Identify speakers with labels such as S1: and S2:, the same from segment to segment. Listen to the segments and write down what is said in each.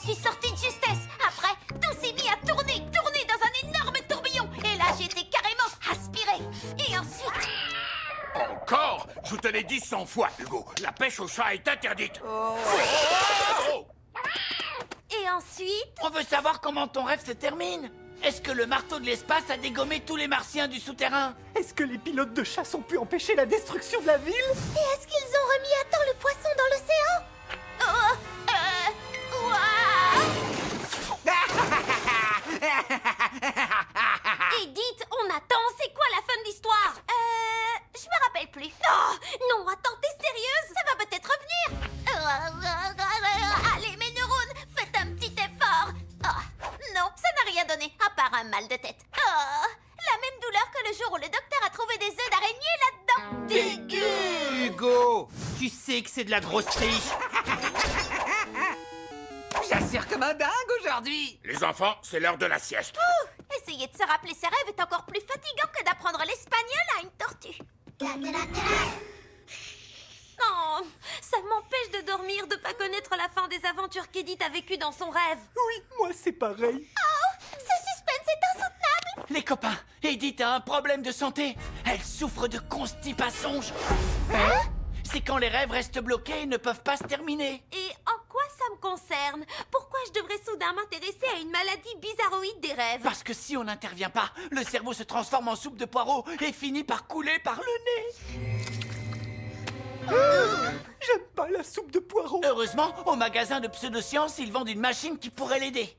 S1: suis sortie de justesse. Après, tout s'est mis à tourner dans un énorme tourbillon. Et là, j'ai été carrément aspirée. Et ensuite...
S2: Encore? Je te l'ai dit 100 fois, Hugo. La pêche au chat est interdite.
S1: Et ensuite...
S3: On veut savoir comment ton rêve se termine. Est-ce que le marteau de l'espace a dégommé tous les martiens du souterrain?
S4: Est-ce que les pilotes de chasse ont pu empêcher la destruction de la ville?
S1: Et est-ce qu'ils ont remis à temps le poisson dans l'océan? Edith, on attend, c'est quoi la fin de l'histoire? Je me rappelle plus. Oh, non, attends, t'es sérieuse? Ça va peut-être revenir. Allez, mes neurones, faites un petit effort. Oh, non, ça n'a rien donné, à part un mal de tête. Oh, la même douleur que le jour où le docteur a trouvé des œufs d'araignée là-dedans.
S3: Dégueu! Hugo, tu sais que c'est de la grosse triche.
S5: J'assure comme un dingue aujourd'hui.
S2: Les enfants, c'est l'heure de la sieste.
S1: Essayer de se rappeler ses rêves est encore plus fatigant que d'apprendre l'espagnol à une tortue. Oh, ça m'empêche de dormir, de pas connaître la fin des aventures qu'Edith a vécues dans son rêve.
S4: Oui, moi c'est pareil.
S1: Oh, ce suspense est insoutenable.
S3: Les copains, Edith a un problème de santé. Elle souffre de constipation.
S1: Hein?
S3: C'est quand les rêves restent bloqués et ne peuvent pas se terminer.
S1: Et en quoi ça me concerne? Pourquoi je devrais soudain m'intéresser à une maladie bizarroïde des rêves?
S3: Parce que si on n'intervient pas, le cerveau se transforme en soupe de poireaux et finit par couler par le nez.
S4: J'aime pas la soupe de poireaux.
S3: Heureusement, au magasin de pseudosciences, ils vendent une machine qui pourrait l'aider.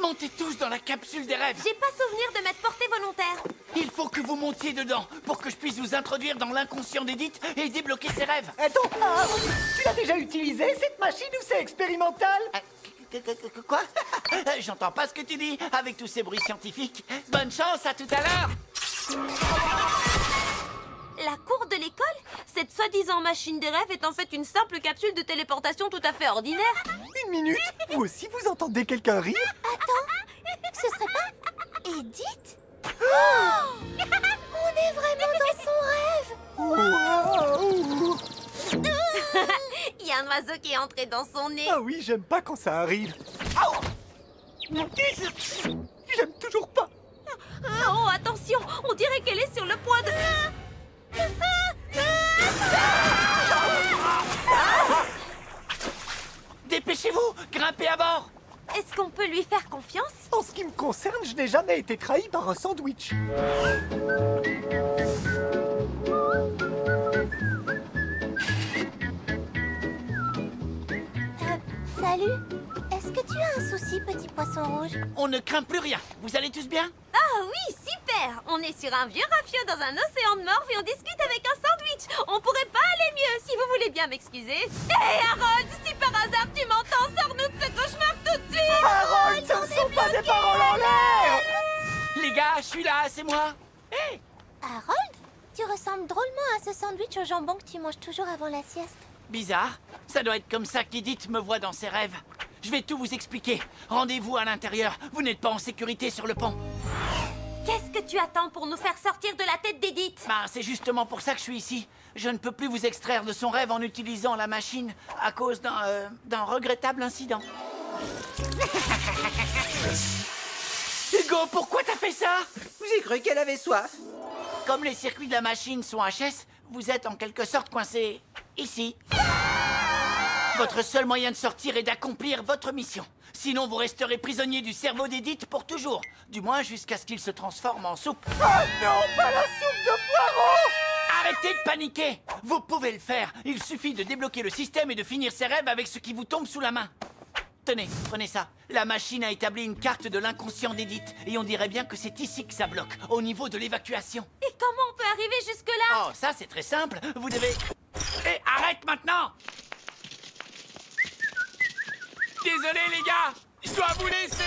S3: Montez tous dans la capsule des rêves.
S1: J'ai pas souvenir de m'être portée volontaire.
S3: Il faut que vous montiez dedans pour que je puisse vous introduire dans l'inconscient d'Edith et débloquer ses rêves.
S4: Attends, tu l'as déjà utilisée cette machine ou c'est expérimental?
S3: Quoi? J'entends pas ce que tu dis avec tous ces bruits scientifiques. Bonne chance, à tout à l'heure.
S1: La cour de l'école? Cette soi-disant machine des rêves est en fait une simple capsule de téléportation tout à fait ordinaire.
S4: Une minute. Vous aussi, vous entendez quelqu'un rire?
S1: Attends, ce serait pas Edith? Oh on est vraiment dans son rêve.
S4: Wow.
S1: Il y a un oiseau qui est entré dans son nez.
S4: Ah oui, j'aime pas quand ça arrive. J'aime toujours pas.
S1: Oh, attention, on dirait qu'elle est sur le point de...
S3: Dépêchez-vous, grimpez à bord.
S1: Est-ce qu'on peut lui faire confiance?
S4: En ce qui me concerne, je n'ai jamais été trahi par un sandwich.
S1: Salut. Est-ce que tu as un souci, petit poisson rouge?
S3: On ne craint plus rien. Vous allez tous bien?
S1: Ah oui, super. On est sur un vieux rafio dans un océan de morve et on discute avec un sandwich. On pourrait pas aller mieux, si vous voulez bien m'excuser. Hé, Harold, si par hasard tu m'entends, sors-nous de ce cauchemar tout de suite.
S4: Harold, ce ne sont pas des paroles en l'air.
S3: Les gars, je suis là, c'est moi. Hé!
S1: Harold, tu ressembles drôlement à ce sandwich au jambon que tu manges toujours avant la sieste.
S3: Bizarre. Ça doit être comme ça qu'Edith me voit dans ses rêves. Je vais tout vous expliquer. Rendez-vous à l'intérieur. Vous n'êtes pas en sécurité sur le pont.
S1: Qu'est-ce que tu attends pour nous faire sortir de la tête d'Edith?
S3: Bah, c'est justement pour ça que je suis ici. Je ne peux plus vous extraire de son rêve en utilisant la machine à cause d'un regrettable incident. Hugo, pourquoi t'as fait ça?
S5: J'ai cru qu'elle avait soif.
S3: Comme les circuits de la machine sont HS, vous êtes en quelque sorte coincé ici. Votre seul moyen de sortir est d'accomplir votre mission. Sinon, vous resterez prisonnier du cerveau d'Edith pour toujours. Du moins, jusqu'à ce qu'il se transforme en soupe.
S4: Oh non, pas la soupe de poireaux!
S3: Arrêtez de paniquer! Vous pouvez le faire. Il suffit de débloquer le système et de finir ses rêves avec ce qui vous tombe sous la main. Tenez, prenez ça. La machine a établi une carte de l'inconscient d'Edith. Et on dirait bien que c'est ici que ça bloque, au niveau de l'évacuation.
S1: Et comment on peut arriver jusque-là?
S3: Oh, ça, c'est très simple. Vous devez... Hé, arrête maintenant! Désolé, les gars! Je dois vous laisser!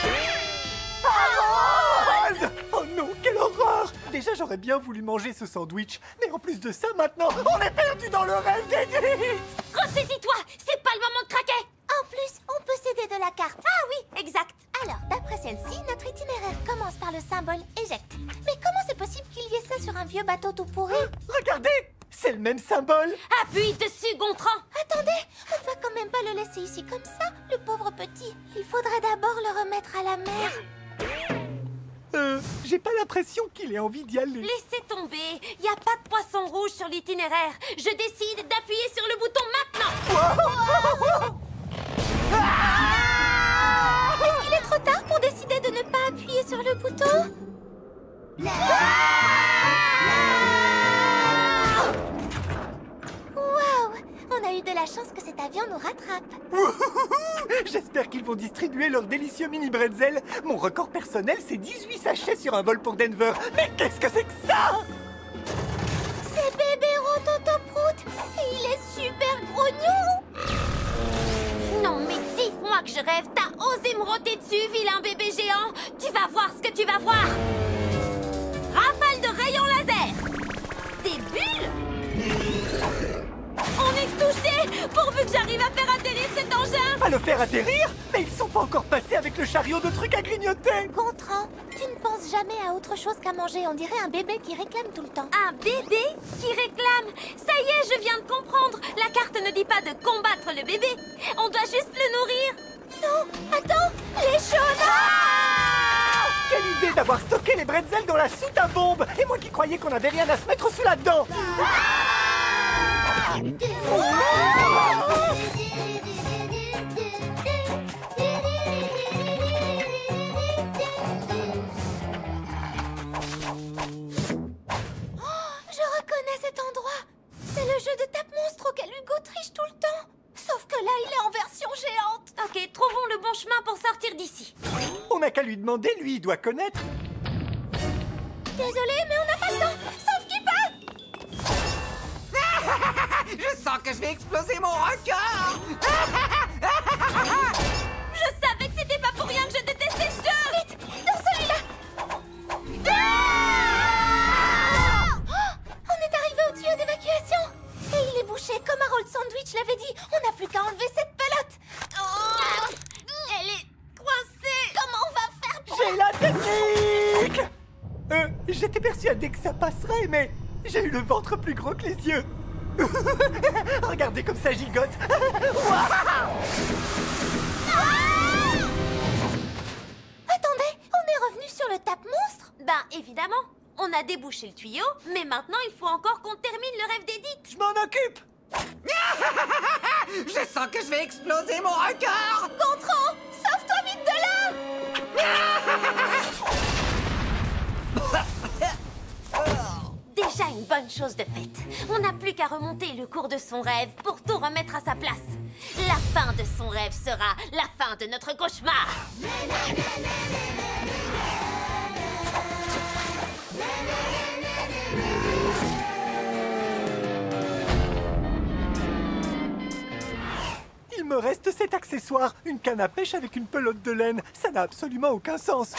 S4: Harold! Oh non, quelle horreur! Déjà, j'aurais bien voulu manger ce sandwich. Mais en plus de ça, maintenant, on est perdu dans le rêve d'Edith!
S1: Ressaisis-toi! C'est pas le moment de craquer! En plus, on peut s'aider de la carte. Ah oui, exact. Alors, d'après celle-ci, notre itinéraire commence par le symbole éjecte. Mais comment c'est possible qu'il y ait ça sur un vieux bateau tout pourri?
S4: Regardez! C'est le même symbole!
S1: Appuie dessus, Gontran!
S6: Attendez, on ne va quand même pas le laisser ici comme ça, le pauvre petit. Il faudrait d'abord le remettre à la mer.
S4: J'ai pas l'impression qu'il ait envie d'y aller.
S1: Laissez tomber. Il n'y a pas de poisson rouge sur l'itinéraire. Je décide d'appuyer sur le bouton maintenant.
S6: Est-ce qu'il est trop tard pour décider de ne pas appuyer sur le bouton? Waouh! On a eu de la chance que cet avion nous rattrape.
S4: J'espère qu'ils vont distribuer leurs délicieux mini bretzels. Mon record personnel, c'est 18 sachets sur un vol pour Denver. Mais qu'est-ce que c'est que ça?
S6: C'est bébé Rototoprout et il est super grognon.
S1: Non, mais dites-moi que je rêve. T'as osé me rôter dessus, vilain bébé géant. Tu vas voir ce que tu vas voir. Rafale de rayons laser. Des bulles. On est touché, pourvu que j'arrive à faire atterrir cet engin.
S4: À le faire atterrir? Mais ils sont pas encore passés avec le chariot de trucs à grignoter.
S6: Gontran, tu ne penses jamais à autre chose qu'à manger. On dirait un bébé qui réclame tout le temps.
S1: Un bébé qui réclame. Ça y est, je viens de comprendre. La carte ne dit pas de combattre le bébé. On doit juste le nourrir.
S6: Non, attends, les choses.
S4: Quelle idée d'avoir stocké les bretzels dans la soute à bombe. Et moi qui croyais qu'on avait rien à se mettre sous la dent.
S6: Je reconnais cet endroit. C'est le jeu de tape-monstre auquel Hugo triche tout le temps. Sauf que là, il est en version géante.
S1: Ok, trouvons le bon chemin pour sortir d'ici.
S4: On n'a qu'à lui demander, lui, il doit connaître.
S6: Désolée, mais on n'a pas le temps. Sauf qu'il peut.
S5: Je sens que je vais exploser mon record.
S1: Je savais que c'était pas pour rien que je détestais ce jeu.
S6: Vite, dans celui-là. On est arrivé au tuyau d'évacuation. Et il est bouché comme Harold Sandwich l'avait dit. On n'a plus qu'à enlever cette pelote.
S1: Elle est coincée.
S6: Comment on va faire pour...
S4: J'ai la technique. J'étais persuadé que ça passerait, mais j'ai eu le ventre plus gros que les yeux. Regardez comme ça gigote.
S6: Attendez, on est revenu sur le tape-monstre.
S1: Ben, évidemment. On a débouché le tuyau, mais maintenant il faut encore qu'on termine le rêve d'Edith.
S4: Je m'en occupe.
S5: Je sens que je vais exploser mon record.
S6: Gontran, sauve-toi vite de là.
S1: Déjà une bonne chose de faite. On n'a plus qu'à remonter le cours de son rêve pour tout remettre à sa place. La fin de son rêve sera la fin de notre cauchemar.
S4: Il me reste cet accessoire, une canne à pêche avec une pelote de laine. Ça n'a absolument aucun sens.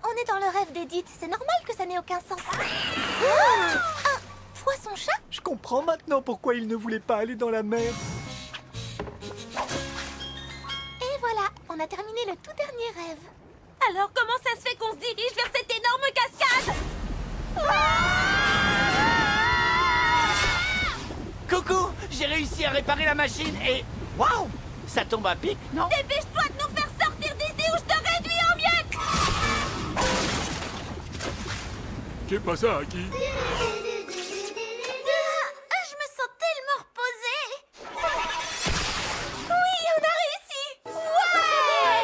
S6: On est dans le rêve d'Edith. C'est normal que ça n'ait aucun sens. Un poisson-chat?
S4: Je comprends maintenant pourquoi il ne voulait pas aller dans la mer.
S6: Et voilà, on a terminé le tout dernier rêve.
S1: Alors comment ça se fait qu'on se dirige vers cette énorme cascade?
S3: Coucou, j'ai réussi à réparer la machine et... Waouh! Ça tombe à pic, non?
S1: Dépêche-toi de nous faire sortir d'ici ou je te réduis en miettes!
S2: Qu'est pas ça, Aki?
S6: Je me sens tellement reposée. Oui, on a réussi. Ouais!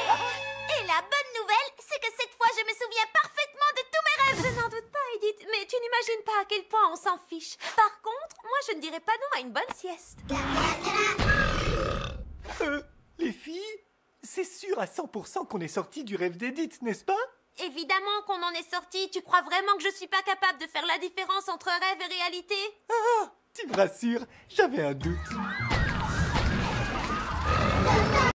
S1: Et la bonne nouvelle, c'est que cette fois je me souviens parfaitement de tous mes rêves. Je n'en doute pas, Edith, mais tu n'imagines pas à quel point on s'en fiche. Par contre, moi je ne dirais pas non à une bonne sieste.
S4: Les filles, c'est sûr à 100% qu'on est sorti du rêve d'Edith, n'est-ce pas?
S1: Évidemment qu'on en est sorti. Tu crois vraiment que je suis pas capable de faire la différence entre rêve et réalité?
S4: Ah, tu me rassures, j'avais un doute.